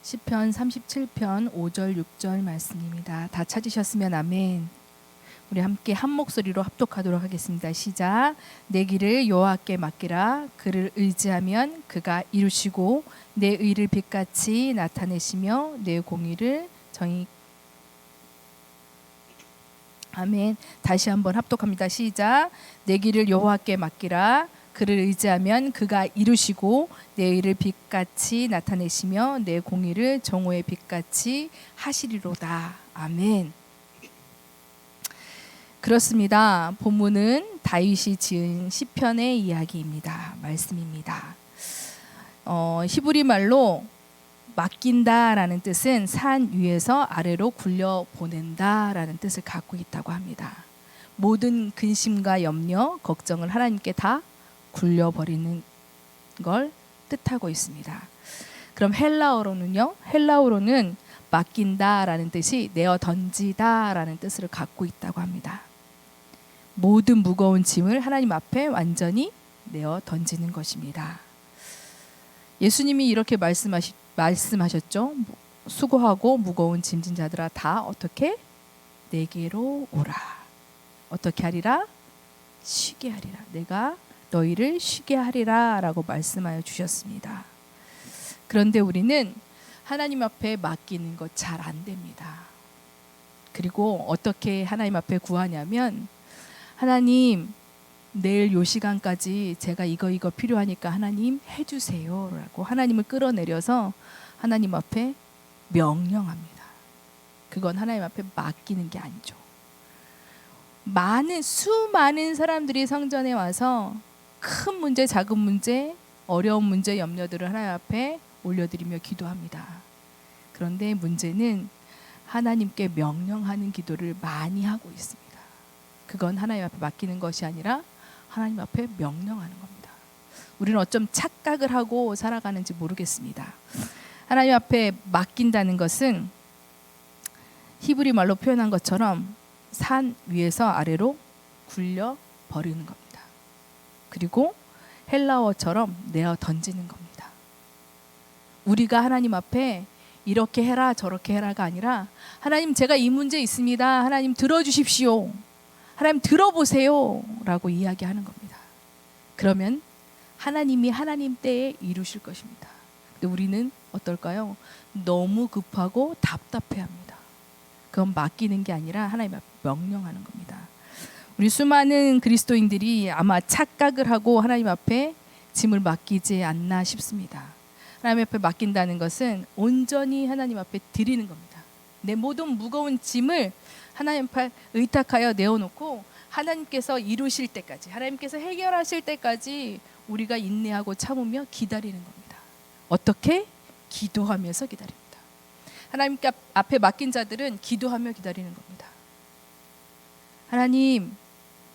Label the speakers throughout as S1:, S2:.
S1: 시편 37편 5절 6절 말씀입니다. 다 찾으셨으면 아멘. 우리 함께 한 목소리로 합독하도록 하겠습니다. 시작. 내 길을 여호와께 맡기라. 그를 의지하면 그가 이루시고 내 의를 빛같이 나타내시며 내 공의를 정의. 아멘. 다시 한번 합독합니다. 시작. 내 길을 여호와께 맡기라. 그를 의지하면 그가 이루시고 내 의를 빛같이 나타내시며 내 공의를 정오의 빛같이 하시리로다. 아멘. 그렇습니다. 본문은 다윗이 지은 시편의 이야기입니다. 말씀입니다. 히브리 말로 맡긴다라는 뜻은 산 위에서 아래로 굴려 보낸다라는 뜻을 갖고 있다고 합니다. 모든 근심과 염려, 걱정을 하나님께 다 굴려버리는 걸 뜻하고 있습니다. 그럼 헬라어로는 맡긴다라는 뜻이 내어 던지다라는 뜻을 갖고 있다고 합니다. 모든 무거운 짐을 하나님 앞에 완전히 내어 던지는 것입니다. 예수님이 이렇게 말씀하셨죠. 수고하고 무거운 짐진 자들아 다 어떻게? 내게로 오라. 어떻게 하리라? 쉬게 하리라. 내가 너희를 쉬게 하리라 라고 말씀하여 주셨습니다. 그런데 우리는 하나님 앞에 맡기는 것 잘 안 됩니다. 그리고 어떻게 하나님 앞에 구하냐면, 하나님 내일 요 시간까지 제가 이거 필요하니까 하나님 해주세요 라고 하나님을 끌어내려서 하나님 앞에 명령합니다. 그건 하나님 앞에 맡기는 게 아니죠. 수많은 사람들이 성전에 와서 큰 문제, 작은 문제, 어려운 문제, 염려들을 하나님 앞에 올려드리며 기도합니다. 그런데 문제는 하나님께 명령하는 기도를 많이 하고 있습니다. 그건 하나님 앞에 맡기는 것이 아니라 하나님 앞에 명령하는 겁니다. 우리는 어쩜 착각을 하고 살아가는지 모르겠습니다. 하나님 앞에 맡긴다는 것은 히브리 말로 표현한 것처럼 산 위에서 아래로 굴려 버리는 겁니다. 그리고 헬라어처럼 내어 던지는 겁니다. 우리가 하나님 앞에 이렇게 해라 저렇게 해라가 아니라, 하나님 제가 이 문제 있습니다. 하나님 들어주십시오. 하나님 들어보세요 라고 이야기하는 겁니다. 그러면 하나님이 하나님 때에 이루실 것입니다. 근데 우리는 어떨까요? 너무 급하고 답답해합니다. 그건 맡기는 게 아니라 하나님 앞에 명령하는 겁니다. 우리 수많은 그리스도인들이 아마 착각을 하고 하나님 앞에 짐을 맡기지 않나 싶습니다. 하나님 앞에 맡긴다는 것은 온전히 하나님 앞에 드리는 겁니다. 내 모든 무거운 짐을 하나님 앞에 의탁하여 내어놓고 하나님께서 이루실 때까지, 하나님께서 해결하실 때까지 우리가 인내하고 참으며 기다리는 겁니다. 어떻게? 기도하면서 기다립니다. 하나님 앞에 맡긴 자들은 기도하며 기다리는 겁니다. 하나님,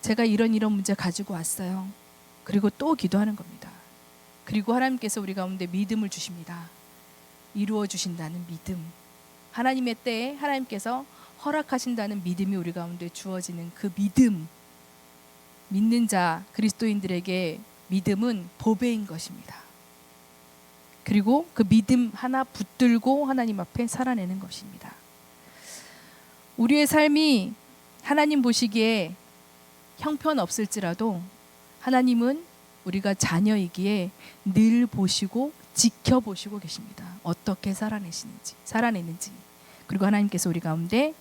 S1: 제가 이런 문제 가지고 왔어요. 그리고 또 기도하는 겁니다. 그리고 하나님께서 우리 가운데 믿음을 주십니다. 이루어 주신다는 믿음. 하나님의 때에 하나님께서 허락하신다는 믿음이 우리 가운데 주어지는 그 믿음. 믿는 자 그리스도인들에게 믿음은 보배인 것입니다. 그리고 그 믿음 하나 붙들고 하나님 앞에 살아내는 것입니다. 우리의 삶이 하나님 보시기에 형편없을지라도 하나님은 우리가 자녀이기에 늘 보시고 지켜보시고 계십니다. 어떻게 살아내는지. 그리고 하나님께서 우리 가운데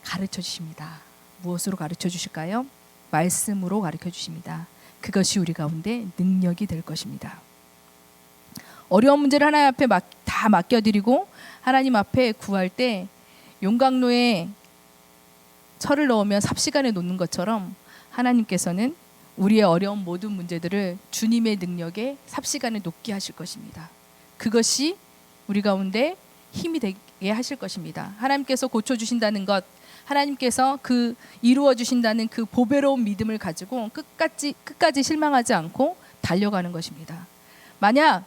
S1: 가르쳐 주십니다. 무엇으로 가르쳐 주실까요? 말씀으로 가르쳐 주십니다. 그것이 우리 가운데 능력이 될 것입니다. 어려운 문제를 하나님 앞에 다 맡겨드리고 하나님 앞에 구할 때 용광로에 철을 넣으면 삽시간에 놓는 것처럼 하나님께서는 우리의 어려운 모든 문제들을 주님의 능력에 삽시간에 녹게 하실 것입니다. 그것이 우리 가운데 힘이 되게 하실 것입니다. 하나님께서 고쳐주신다는 것, 하나님께서 그 이루어 주신다는 그 보배로운 믿음을 가지고 끝까지 실망하지 않고 달려가는 것입니다. 만약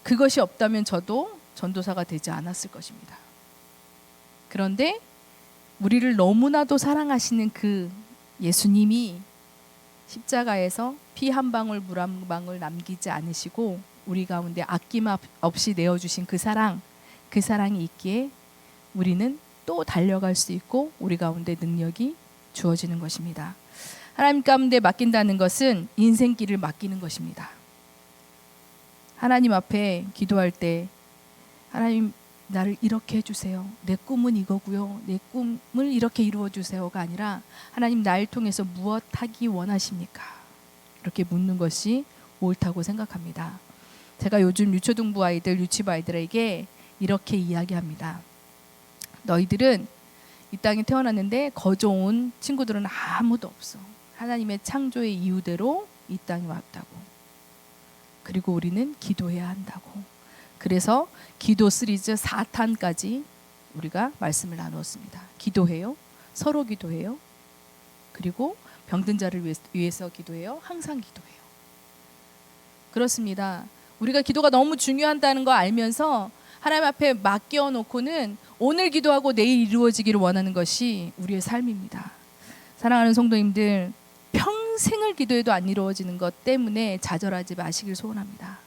S1: 그것이 없다면 저도 전도사가 되지 않았을 것입니다. 그런데 우리를 너무나도 사랑하시는 그 예수님이 십자가에서 피 한 방울 물 한 방울 남기지 않으시고 우리 가운데 아낌없이 내어주신 그 사랑이 있기에 우리는 또 달려갈 수 있고 우리 가운데 능력이 주어지는 것입니다. 하나님 가운데 맡긴다는 것은 인생길을 맡기는 것입니다. 하나님 앞에 기도할 때 하나님 나를 이렇게 해주세요. 내 꿈은 이거고요. 내 꿈을 이렇게 이루어주세요가 아니라 하나님 나를 통해서 무엇 하기 원하십니까? 이렇게 묻는 것이 옳다고 생각합니다. 제가 요즘 유초등부 아이들, 유치부 아이들에게 이렇게 이야기합니다. 너희들은 이 땅에 태어났는데 거저온 친구들은 아무도 없어. 하나님의 창조의 이유대로 이 땅에 왔다고. 그리고 우리는 기도해야 한다고. 그래서 기도 시리즈 4탄까지 우리가 말씀을 나누었습니다. 기도해요. 서로 기도해요. 그리고 병든 자를 위해서 기도해요. 항상 기도해요. 그렇습니다. 우리가 기도가 너무 중요하다는 거 알면서 하나님 앞에 맡겨놓고는 오늘 기도하고 내일 이루어지기를 원하는 것이 우리의 삶입니다. 사랑하는 성도님들, 평생을 기도해도 안 이루어지는 것 때문에 좌절하지 마시길 소원합니다.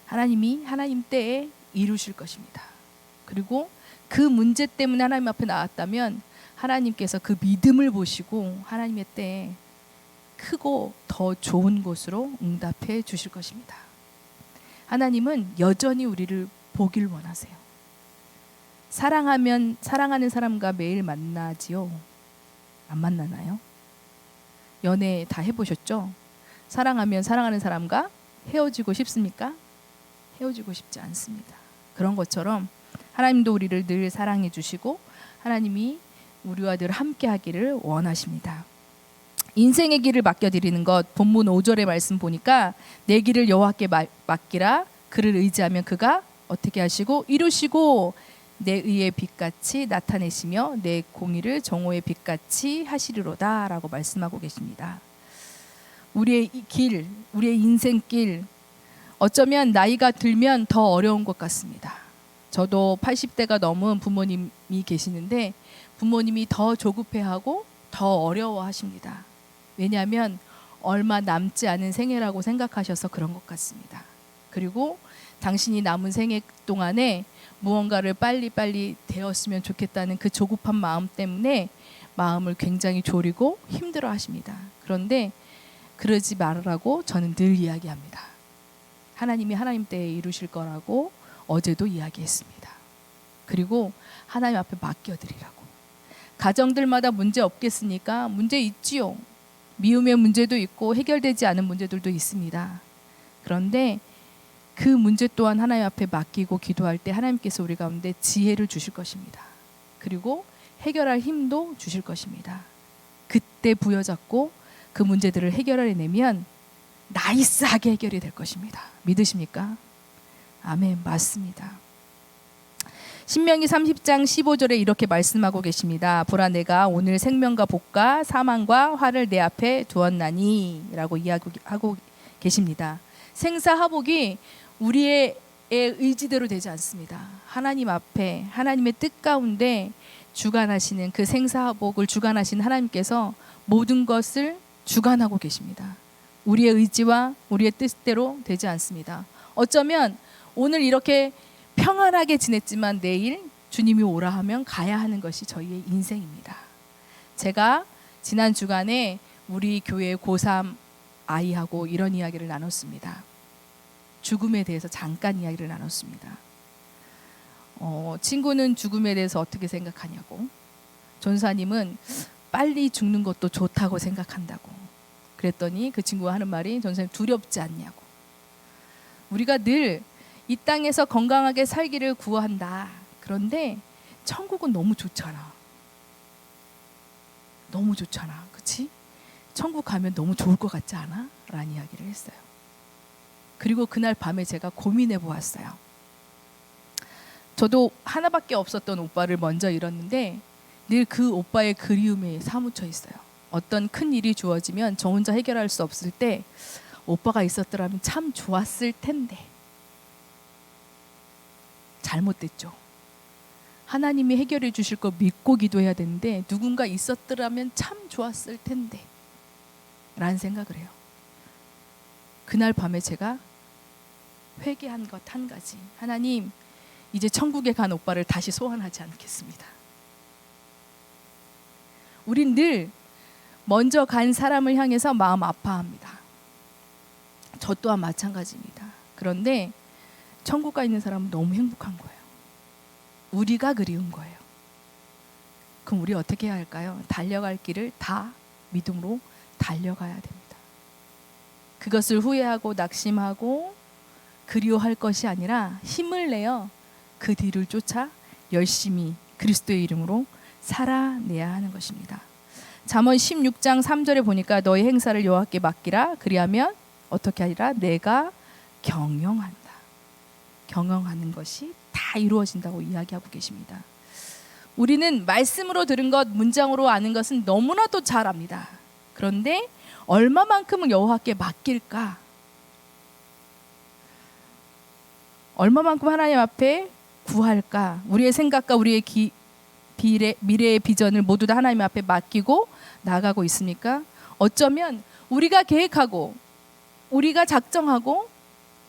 S1: 하나님이 하나님 때에 이루실 것입니다. 그리고 그 문제 때문에 하나님 앞에 나왔다면 하나님께서 그 믿음을 보시고 하나님의 때에 크고 더 좋은 곳으로 응답해 주실 것입니다. 하나님은 여전히 우리를 보길 원하세요. 사랑하는 사람과 매일 만나지요? 안 만나나요? 연애 다 해보셨죠? 사랑하면 사랑하는 사람과 헤어지고 싶습니까? 헤어지고 싶지 않습니다. 그런 것처럼 하나님도 우리를 늘 사랑해 주시고 하나님이 우리와 늘 함께 하기를 원하십니다. 인생의 길을 맡겨드리는 것, 본문 5절의 말씀 보니까 내 길을 여호와께 맡기라. 그를 의지하면 그가 어떻게 하시고 이루시고 내 의의 빛같이 나타내시며 내 공의를 정오의 빛같이 하시리로다 라고 말씀하고 계십니다. 우리의 길, 우리의 인생길, 어쩌면 나이가 들면 더 어려운 것 같습니다. 저도 80대가 넘은 부모님이 계시는데 부모님이 더 조급해하고 더 어려워하십니다. 왜냐하면 얼마 남지 않은 생애라고 생각하셔서 그런 것 같습니다. 그리고 당신이 남은 생애 동안에 무언가를 빨리빨리 되었으면 좋겠다는 그 조급한 마음 때문에 마음을 굉장히 졸이고 힘들어 하십니다. 그런데 그러지 말으라고 저는 늘 이야기합니다. 하나님이 하나님 때에 이루실 거라고 어제도 이야기했습니다. 그리고 하나님 앞에 맡겨드리라고. 가정들마다 문제 없겠습니까? 문제 있지요. 미움의 문제도 있고 해결되지 않은 문제들도 있습니다. 그런데 그 문제 또한 하나님 앞에 맡기고 기도할 때 하나님께서 우리 가운데 지혜를 주실 것입니다. 그리고 해결할 힘도 주실 것입니다. 그때 부여잡고 그 문제들을 해결해내면 나이스하게 해결이 될 것입니다. 믿으십니까? 아멘, 맞습니다. 신명기 30장 15절에 이렇게 말씀하고 계십니다. 보라 내가 오늘 생명과 복과 사망과 화를 내 앞에 두었나니 라고 이야기하고 계십니다. 생사화복이 우리의 의지대로 되지 않습니다. 하나님 앞에 하나님의 뜻 가운데 주관하시는 그 생사화복을 주관하신 하나님께서 모든 것을 주관하고 계십니다. 우리의 의지와 우리의 뜻대로 되지 않습니다. 어쩌면 오늘 이렇게 평안하게 지냈지만 내일 주님이 오라 하면 가야 하는 것이 저희의 인생입니다. 제가 지난 주간에 우리 교회 고3 아이하고 이런 이야기를 나눴습니다. 죽음에 대해서 잠깐 이야기를 나눴습니다. 친구는 죽음에 대해서 어떻게 생각하냐고, 전사님은 빨리 죽는 것도 좋다고 생각한다고. 그랬더니 그 친구가 하는 말이, 전사님 두렵지 않냐고. 우리가 늘 이 땅에서 건강하게 살기를 구한다. 그런데 천국은 너무 좋잖아. 너무 좋잖아. 그치? 천국 가면 너무 좋을 것 같지 않아? 라는 이야기를 했어요. 그리고 그날 밤에 제가 고민해 보았어요. 저도 하나밖에 없었던 오빠를 먼저 잃었는데 늘 그 오빠의 그리움에 사무쳐 있어요. 어떤 큰 일이 주어지면 저 혼자 해결할 수 없을 때 오빠가 있었더라면 참 좋았을 텐데. 잘못됐죠. 하나님이 해결해 주실 거 믿고 기도해야 되는데 누군가 있었더라면 참 좋았을 텐데 라는 생각을 해요. 그날 밤에 제가 회개한 것 한 가지. 하나님, 이제 천국에 간 오빠를 다시 소환하지 않겠습니다. 우린 늘 먼저 간 사람을 향해서 마음 아파합니다. 저 또한 마찬가지입니다. 그런데 천국 가 있는 사람은 너무 행복한 거예요. 우리가 그리운 거예요. 그럼 우리 어떻게 해야 할까요? 달려갈 길을 다 믿음으로 달려가야 됩니다. 그것을 후회하고 낙심하고 그리워할 것이 아니라 힘을 내어 그 뒤를 쫓아 열심히 그리스도의 이름으로 살아내야 하는 것입니다. 잠언 16장 3절에 보니까 너의 행사를 여호와께 맡기라. 그리하면 어떻게 하리라? 내가 경영한다. 경영하는 것이 다 이루어진다고 이야기하고 계십니다. 우리는 말씀으로 들은 것, 문장으로 아는 것은 너무나도 잘 압니다. 그런데 얼마만큼은 여호와께 맡길까? 얼마만큼 하나님 앞에 구할까? 우리의 생각과 우리의 미래의 비전을 모두 다 하나님 앞에 맡기고 나가고 있습니까? 어쩌면 우리가 계획하고 우리가 작정하고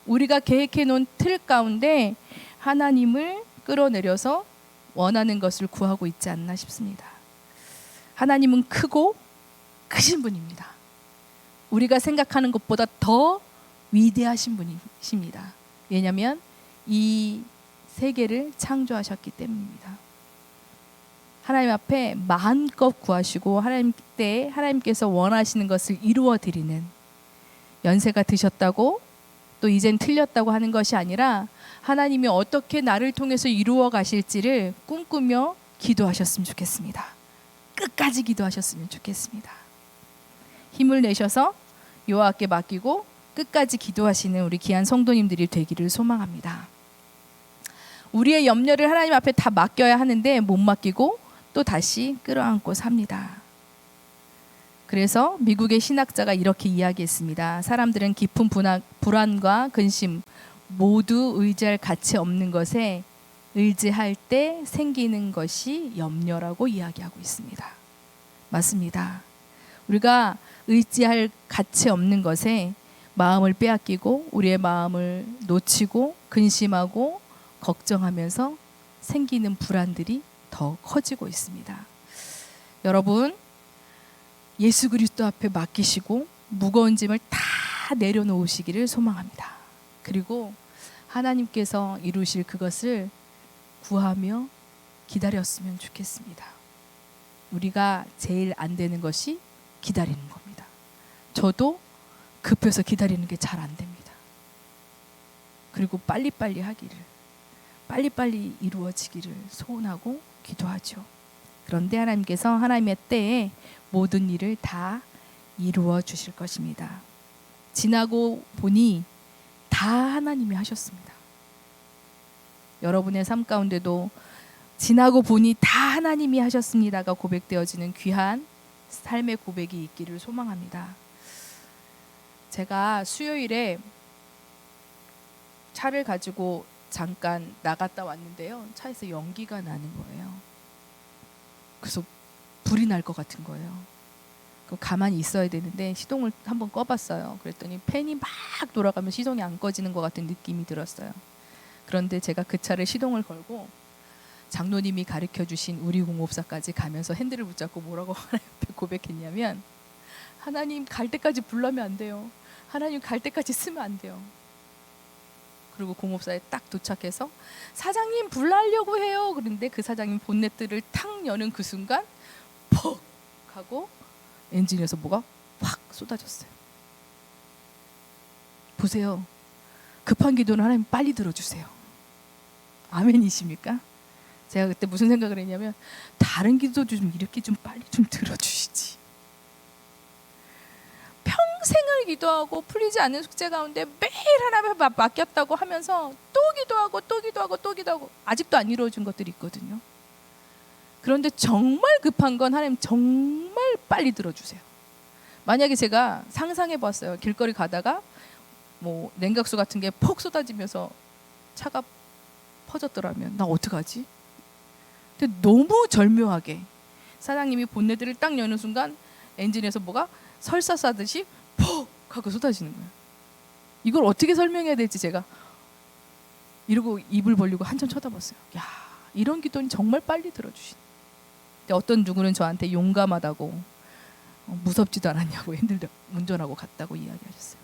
S1: 우리가 계획해 놓은 틀 가운데 하나님을 끌어내려서 원하는 것을 구하고 있지 않나 싶습니다. 하나님은 크고 크신 분입니다. 우리가 생각하는 것보다 더 위대하신 분이십니다. 왜냐하면 이 세계를 창조하셨기 때문입니다. 하나님 앞에 마음껏 구하시고 하나님께서 원하시는 것을 이루어 드리는, 연세가 드셨다고 또 이젠 틀렸다고 하는 것이 아니라 하나님이 어떻게 나를 통해서 이루어 가실지를 꿈꾸며 기도하셨으면 좋겠습니다. 끝까지 기도하셨으면 좋겠습니다. 힘을 내셔서 여호와께 맡기고 끝까지 기도하시는 우리 귀한 성도님들이 되기를 소망합니다. 우리의 염려를 하나님 앞에 다 맡겨야 하는데 못 맡기고 또 다시 끌어안고 삽니다. 그래서 미국의 신학자가 이렇게 이야기했습니다. 사람들은 깊은 불안과 근심, 모두 의지할 가치 없는 것에 의지할 때 생기는 것이 염려라고 이야기하고 있습니다. 맞습니다. 우리가 의지할 가치 없는 것에 마음을 빼앗기고 우리의 마음을 놓치고 근심하고 걱정하면서 생기는 불안들이 더 커지고 있습니다. 여러분, 예수 그리스도 앞에 맡기시고 무거운 짐을 다 내려놓으시기를 소망합니다. 그리고 하나님께서 이루실 그것을 구하며 기다렸으면 좋겠습니다. 우리가 제일 안 되는 것이 기다리는 겁니다. 저도 급해서 기다리는 게 잘 안 됩니다. 그리고 빨리빨리 하기를, 빨리빨리 이루어지기를 소원하고 기도하죠. 그런데 하나님께서 하나님의 때에 모든 일을 다 이루어 주실 것입니다. 지나고 보니 다 하나님이 하셨습니다. 여러분의 삶 가운데도 지나고 보니 다 하나님이 하셨습니다가 고백되어지는 귀한 삶의 고백이 있기를 소망합니다. 제가 수요일에 차를 가지고 잠깐 나갔다 왔는데요. 차에서 연기가 나는 거예요. 그래서 불이 날 것 같은 거예요. 그럼 가만히 있어야 되는데 시동을 한번 꺼봤어요. 그랬더니 팬이 막 돌아가면 시동이 안 꺼지는 것 같은 느낌이 들었어요. 그런데 제가 그 차를 시동을 걸고 장로님이 가르쳐주신 우리 공업사까지 가면서 핸들을 붙잡고 뭐라고 하나님 앞에 고백했냐면, 하나님 갈 때까지 불나면 안 돼요. 하나님 갈 때까지 쓰면 안 돼요. 그리고 공업사에 딱 도착해서 사장님 불 나려고 해요. 그런데 그 사장님 본네트를 탁 여는 그 순간 퍽 하고 엔진에서 뭐가 확 쏟아졌어요. 보세요. 급한 기도는 하나님 빨리 들어주세요. 아멘이십니까? 제가 그때 무슨 생각을 했냐면, 다른 기도도 좀 이렇게 좀 빨리 좀 들어주시지. 평생을 기도하고 풀리지 않는 숙제 가운데 매일 하나님 앞에 맡겼다고 하면서 또 기도하고 또 기도하고 또 기도하고 아직도 안 이루어진 것들이 있거든요. 그런데 정말 급한 건 하나님 정말 빨리 들어주세요. 만약에 제가 상상해 봤어요. 길거리 가다가 뭐 냉각수 같은 게 폭 쏟아지면서 차가 퍼졌더라면 나 어떡하지? 근데 너무 절묘하게 사장님이 본네트를 딱 여는 순간 엔진에서 뭐가 설사 쏴듯이 폭 하고 쏟아지는 거예요. 이걸 어떻게 설명해야 될지 제가 이러고 입을 벌리고 한참 쳐다봤어요. 야, 이런 기도는 정말 빨리 들어주신. 근데 어떤 누구는 저한테 용감하다고 무섭지도 않았냐고 핸들 운전하고 갔다고 이야기하셨어요.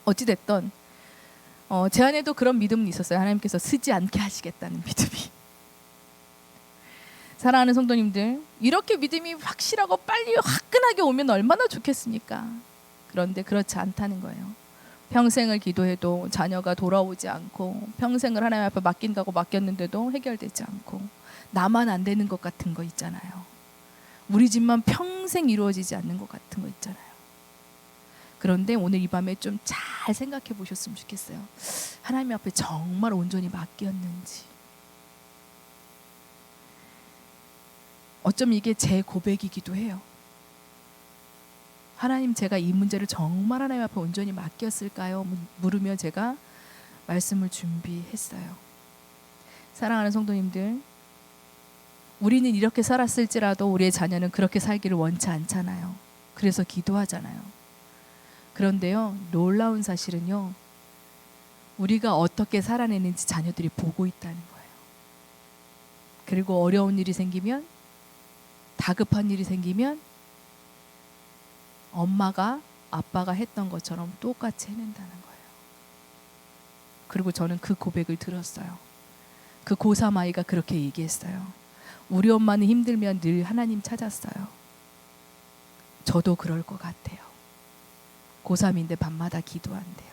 S1: 어찌됐든 제 안에도 그런 믿음은 있었어요. 하나님께서 쓰지 않게 하시겠다는 믿음이. 사랑하는 성도님들, 이렇게 믿음이 확실하고 빨리 화끈하게 오면 얼마나 좋겠습니까? 그런데 그렇지 않다는 거예요. 평생을 기도해도 자녀가 돌아오지 않고, 평생을 하나님 앞에 맡긴다고 맡겼는데도 해결되지 않고, 나만 안 되는 것 같은 거 있잖아요. 우리 집만 평생 이루어지지 않는 것 같은 거 있잖아요. 그런데 오늘 이 밤에 좀 잘 생각해 보셨으면 좋겠어요. 하나님 앞에 정말 온전히 맡겼는지. 어쩜 이게 제 고백이기도 해요. 하나님, 제가 이 문제를 정말 하나님 앞에 온전히 맡겼을까요? 물으며 제가 말씀을 준비했어요. 사랑하는 성도님들, 우리는 이렇게 살았을지라도 우리의 자녀는 그렇게 살기를 원치 않잖아요. 그래서 기도하잖아요. 그런데요, 놀라운 사실은요, 우리가 어떻게 살아내는지 자녀들이 보고 있다는 거예요. 그리고 어려운 일이 생기면, 다급한 일이 생기면 엄마가 아빠가 했던 것처럼 똑같이 해낸다는 거예요. 그리고 저는 그 고백을 들었어요. 그 고3 아이가 그렇게 얘기했어요. 우리 엄마는 힘들면 늘 하나님 찾았어요. 저도 그럴 것 같아요. 고3인데 밤마다 기도한대요.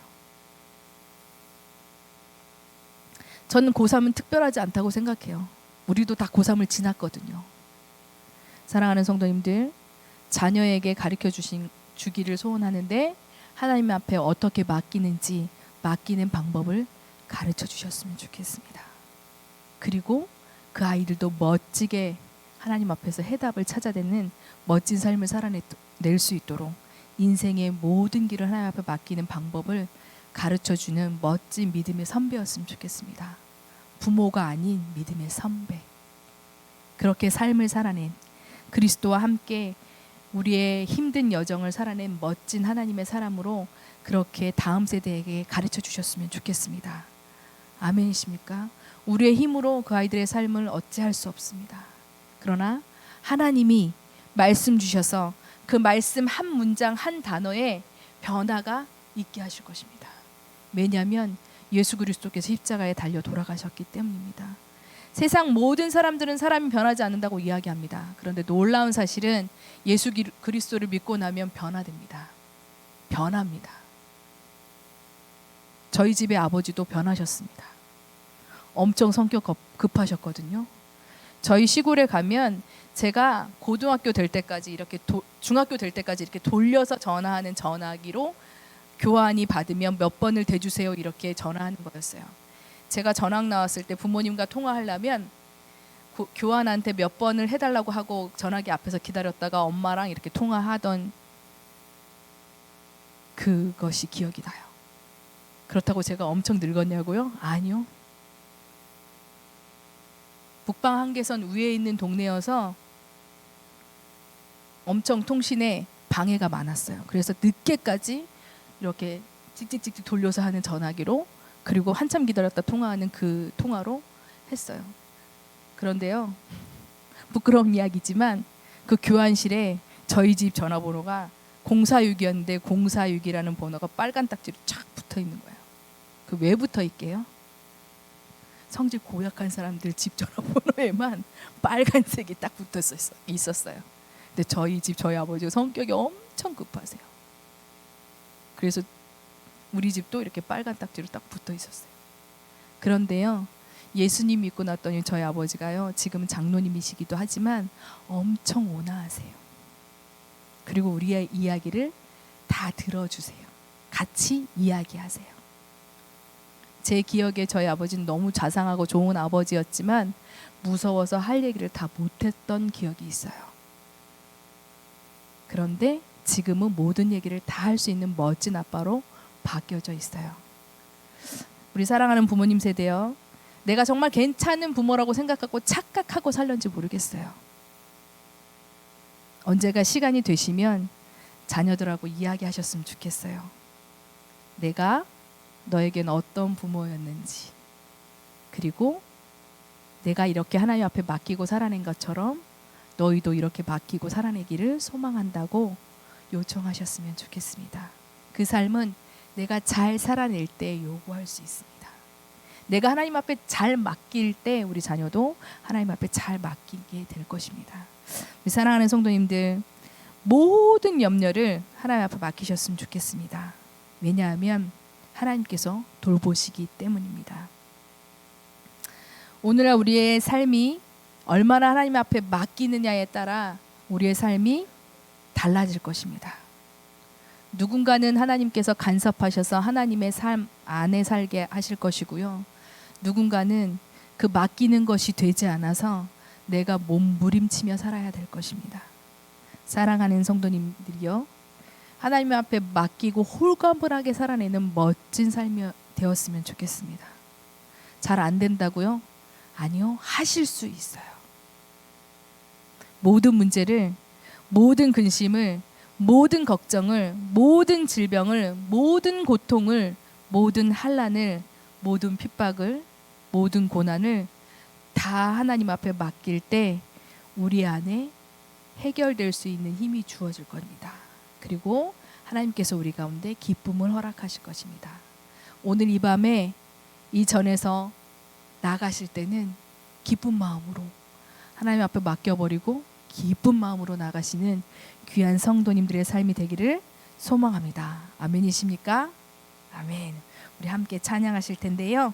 S1: 저는 고3은 특별하지 않다고 생각해요. 우리도 다 고3을 지났거든요. 사랑하는 성도님들, 자녀에게 가르쳐 주기를 소원하는데 하나님 앞에 어떻게 맡기는지, 맡기는 방법을 가르쳐 주셨으면 좋겠습니다. 그리고 그 아이들도 멋지게 하나님 앞에서 해답을 찾아내는 멋진 삶을 살아낼 수 있도록 인생의 모든 길을 하나님 앞에 맡기는 방법을 가르쳐주는 멋진 믿음의 선배였으면 좋겠습니다. 부모가 아닌 믿음의 선배. 그렇게 삶을 살아낸, 그리스도와 함께 우리의 힘든 여정을 살아낸 멋진 하나님의 사람으로 그렇게 다음 세대에게 가르쳐 주셨으면 좋겠습니다. 아멘이십니까? 우리의 힘으로 그 아이들의 삶을 어찌할 수 없습니다. 그러나 하나님이 말씀 주셔서 그 말씀 한 문장 한 단어에 변화가 있게 하실 것입니다. 왜냐하면 예수 그리스도께서 십자가에 달려 돌아가셨기 때문입니다. 세상 모든 사람들은 사람이 변하지 않는다고 이야기합니다. 그런데 놀라운 사실은 예수 그리스도를 믿고 나면 변화됩니다. 변합니다. 저희 집의 아버지도 변하셨습니다. 엄청 성격 급하셨거든요. 저희 시골에 가면 제가 고등학교 될 때까지 이렇게 중학교 될 때까지 이렇게 돌려서 전화하는 전화기로 교환이 받으면 몇 번을 대주세요 이렇게 전화하는 거였어요. 제가 전학 나왔을 때 부모님과 통화하려면 교환한테 몇 번을 해달라고 하고 전화기 앞에서 기다렸다가 엄마랑 이렇게 통화하던 그것이 기억이 나요. 그렇다고 제가 엄청 늙었냐고요? 아니요. 북방 한계선 위에 있는 동네여서 엄청 통신에 방해가 많았어요. 그래서 늦게까지 이렇게 찍찍찍찍 돌려서 하는 전화기로, 그리고 한참 기다렸다 통화하는 그 통화로 했어요. 그런데요, 부끄러운 이야기지만 그 교환실에 저희 집 전화번호가 046이었는데 046이라는 번호가 빨간 딱지로 쫙 붙어 있는 거예요. 그 왜 붙어 있게요? 성질 고약한 사람들 집 전화번호에만 빨간색이 딱 붙어 있었어요. 근데 저희 아버지가 성격이 엄청 급하세요. 그래서 우리 집도 이렇게 빨간 딱지로 딱 붙어 있었어요. 그런데요, 예수님 믿고 났더니 저희 아버지가요, 지금은 장로님이시기도 하지만 엄청 온화하세요. 그리고 우리의 이야기를 다 들어주세요. 같이 이야기하세요. 제 기억에 저희 아버지는 너무 자상하고 좋은 아버지였지만 무서워서 할 얘기를 다 못했던 기억이 있어요. 그런데 지금은 모든 얘기를 다 할 수 있는 멋진 아빠로 바뀌어져 있어요. 우리 사랑하는 부모님 세대요, 내가 정말 괜찮은 부모라고 생각하고 착각하고 살는지 모르겠어요. 언제가 시간이 되시면 자녀들하고 이야기하셨으면 좋겠어요. 내가 너에겐 어떤 부모였는지, 그리고 내가 이렇게 하나님 앞에 맡기고 살아낸 것처럼 너희도 이렇게 맡기고 살아내기를 소망한다고 요청하셨으면 좋겠습니다. 그 삶은 내가 잘 살아낼 때 요구할 수 있습니다. 내가 하나님 앞에 잘 맡길 때 우리 자녀도 하나님 앞에 잘 맡기게 될 것입니다. 우리 사랑하는 성도님들, 모든 염려를 하나님 앞에 맡기셨으면 좋겠습니다. 왜냐하면 하나님께서 돌보시기 때문입니다. 오늘날 우리의 삶이 얼마나 하나님 앞에 맡기느냐에 따라 우리의 삶이 달라질 것입니다. 누군가는 하나님께서 간섭하셔서 하나님의 삶 안에 살게 하실 것이고요. 누군가는 그 맡기는 것이 되지 않아서 내가 몸부림치며 살아야 될 것입니다. 사랑하는 성도님들이요, 하나님 앞에 맡기고 홀가분하게 살아내는 멋진 삶이 되었으면 좋겠습니다. 잘 안 된다고요? 아니요, 하실 수 있어요. 모든 문제를, 모든 근심을, 모든 걱정을, 모든 질병을, 모든 고통을, 모든 환난을, 모든 핍박을, 모든 고난을 다 하나님 앞에 맡길 때 우리 안에 해결될 수 있는 힘이 주어질 겁니다. 그리고 하나님께서 우리 가운데 기쁨을 허락하실 것입니다. 오늘 이 밤에 이 전에서 나가실 때는 기쁜 마음으로 하나님 앞에 맡겨버리고 기쁜 마음으로 나가시는 귀한 성도님들의 삶이 되기를 소망합니다. 아멘이십니까? 아멘. 우리 함께 찬양하실 텐데요.